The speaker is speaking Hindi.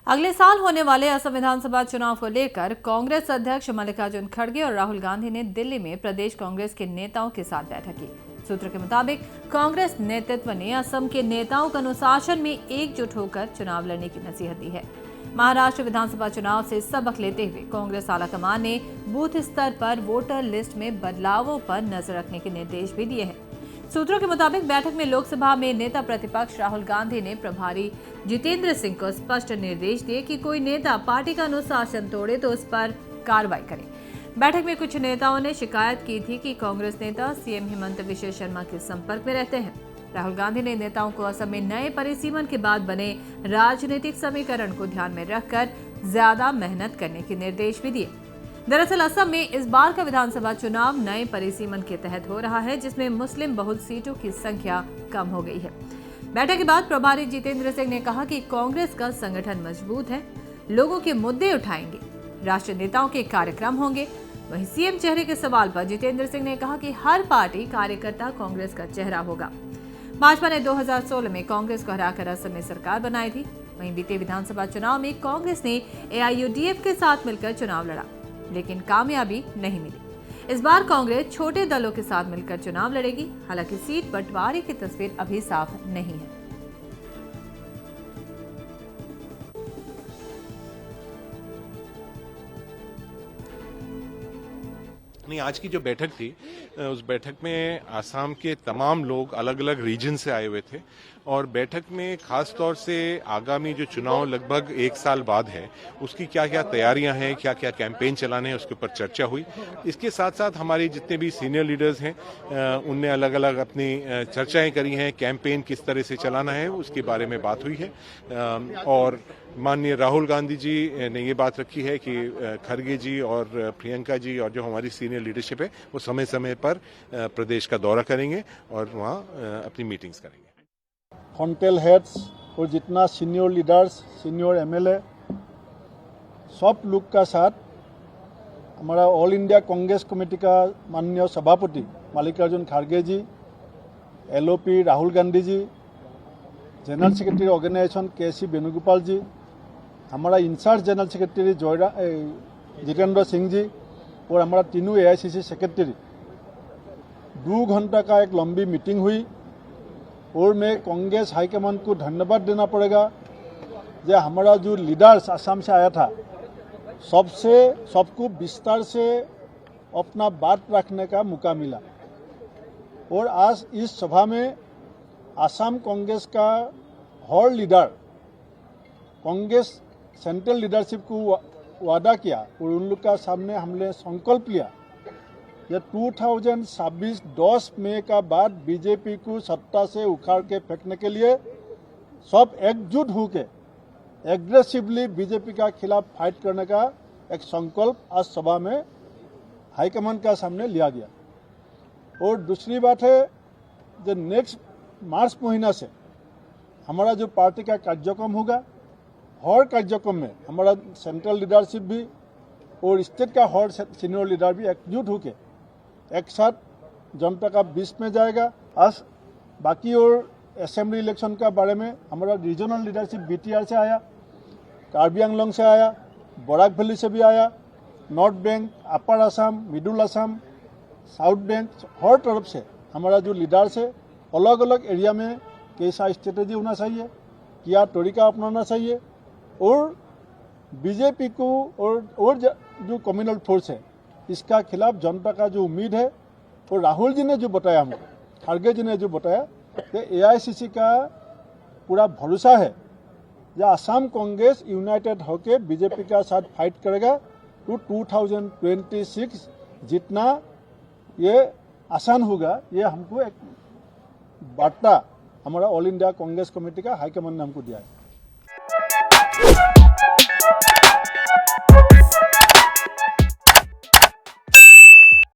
अगले साल होने वाले असम विधानसभा चुनाव को लेकर कांग्रेस अध्यक्ष मल्लिकार्जुन खड़गे और राहुल गांधी ने दिल्ली में प्रदेश कांग्रेस के नेताओं के साथ बैठक की। सूत्रों के मुताबिक कांग्रेस नेतृत्व ने असम के नेताओं को अनुशासन में एकजुट होकर चुनाव लड़ने की नसीहत दी है। महाराष्ट्र विधानसभा चुनाव से सबक लेते हुए कांग्रेस आलाकमान ने बूथ स्तर पर वोटर लिस्ट में बदलावों पर नजर रखने के निर्देश भी दिए हैं। सूत्रों के मुताबिक बैठक में लोकसभा में नेता प्रतिपक्ष राहुल गांधी ने प्रभारी जितेंद्र सिंह को स्पष्ट निर्देश दिए कि कोई नेता पार्टी का अनुशासन तोड़े तो उस पर कार्रवाई करे। बैठक में कुछ नेताओं ने शिकायत की थी कि कांग्रेस नेता सीएम हेमंत बिश्व शर्मा के संपर्क में रहते हैं। राहुल गांधी ने नेताओं को असम में नए परिसीमन के बाद बने राजनीतिक समीकरण को ध्यान में रखकर ज्यादा मेहनत करने के निर्देश भी दिए। दरअसल असम में इस बार का विधानसभा चुनाव नए परिसीमन के तहत हो रहा है, जिसमें मुस्लिम बहुल सीटों की संख्या कम हो गई है। बैठक के बाद प्रभारी जितेंद्र सिंह ने कहा कि कांग्रेस का संगठन मजबूत है, लोगों के मुद्दे उठाएंगे, राष्ट्रीय नेताओं के कार्यक्रम होंगे। वहीं सीएम चेहरे के सवाल पर जितेंद्र सिंह ने कहा कि हर पार्टी कार्यकर्ता कांग्रेस का चेहरा होगा। भाजपा ने 2016 में कांग्रेस को हराकर असम में सरकार बनाई थी। वहीं बीते विधानसभा चुनाव में कांग्रेस ने AIUDF के साथ मिलकर चुनाव लड़ा, लेकिन कामयाबी नहीं मिली। इस बार कांग्रेस छोटे दलों के साथ मिलकर चुनाव लड़ेगी। हालांकि सीट बंटवारे की तस्वीर अभी साफ नहीं है। नहीं, आज की जो बैठक थी उस बैठक में आसाम के तमाम लोग अलग अलग रीजन से आए हुए थे और बैठक में खास तौर से आगामी जो चुनाव लगभग 1 साल बाद है उसकी क्या क्या तैयारियां हैं, क्या क्या कैंपेन चलाने हैं, उसके ऊपर चर्चा हुई। इसके साथ साथ हमारे जितने भी सीनियर लीडर्स हैं उनने अलग अलग अपनी चर्चाएं करी हैं, कैंपेन किस तरह से चलाना है उसके बारे में बात हुई है। और माननीय राहुल गांधी जी ने ये बात रखी है कि खड़गे जी और प्रियंका जी और जो हमारी सीनियर लीडरशिप है वो समय समय पर प्रदेश का दौरा करेंगे और वहाँ अपनी मीटिंग्स करेंगे। फ्रंटल हेड्स और जितना सीनियर लीडर्स, सीनियर MLA सब लोग का साथ हमारा ऑल इंडिया कांग्रेस कमेटी का माननीय सभापति मल्लिकार्जुन खड़गे ji, LOP Rahul Gandhi ji, general secretary organisation KC Venugopal ji, हमारा in charge general secretary Jitendra Singh ji और हमारा तीनों AICC सेक्रेटरी 2 घंटा का एक लंबी मीटिंग हुई। और मैं कांग्रेस हाईकमान को धन्यवाद देना पड़ेगा जो हमारा जो लीडर्स आसाम से आया था सबको विस्तार से अपना बात रखने का मौका मिला। और आज इस सभा में आसाम कांग्रेस का हर लीडर कांग्रेस सेंट्रल लीडरशिप को वादा किया और उन लोग का सामने हमने संकल्प लिया ये 2026 10 मई का बाद बीजेपी को सत्ता से उखाड़ के फेंकने के लिए सब एकजुट होकर एग्रेसिवली बीजेपी का खिलाफ फाइट करने का एक संकल्प आज सभा में हाईकमान का सामने लिया गया। और दूसरी बात है जो नेक्स्ट मार्च महीना से हमारा जो पार्टी का कार्यक्रम होगा, हर कार्यक्रम में हमारा सेंट्रल लीडरशिप भी और स्टेट का हर सीनियर लीडर भी एकजुट होकर एक साथ जनता का बीच में जाएगा। आज बाकी और असेंबली इलेक्शन का बारे में हमारा रीजनल लीडरशिप BTR से आया, कार्बी आंगलोंग से आया, बराक वैली से भी आया, north bank, upper Assam, middle Assam, south bank, हर तरफ से हमारा जो लीडर्स है अलग अलग एरिया में कैसा स्ट्रेटेजी होना चाहिए, क्या तरीका अपनाना चाहिए और बीजेपी को और जो कम्युनल फोर्स है इसका खिलाफ जनता का जो उम्मीद है। और राहुल जी ने जो बताया, हमको खड़गे जी ने जो बताया कि AICC का पूरा भरोसा है या आसाम कांग्रेस यूनाइटेड होकर बीजेपी का साथ फाइट करेगा तो 2026 जितना ये आसान होगा। ये हमको एक वार्ता हमारा ऑल इंडिया कांग्रेस कमेटी का हाईकमान ने हमको दिया है।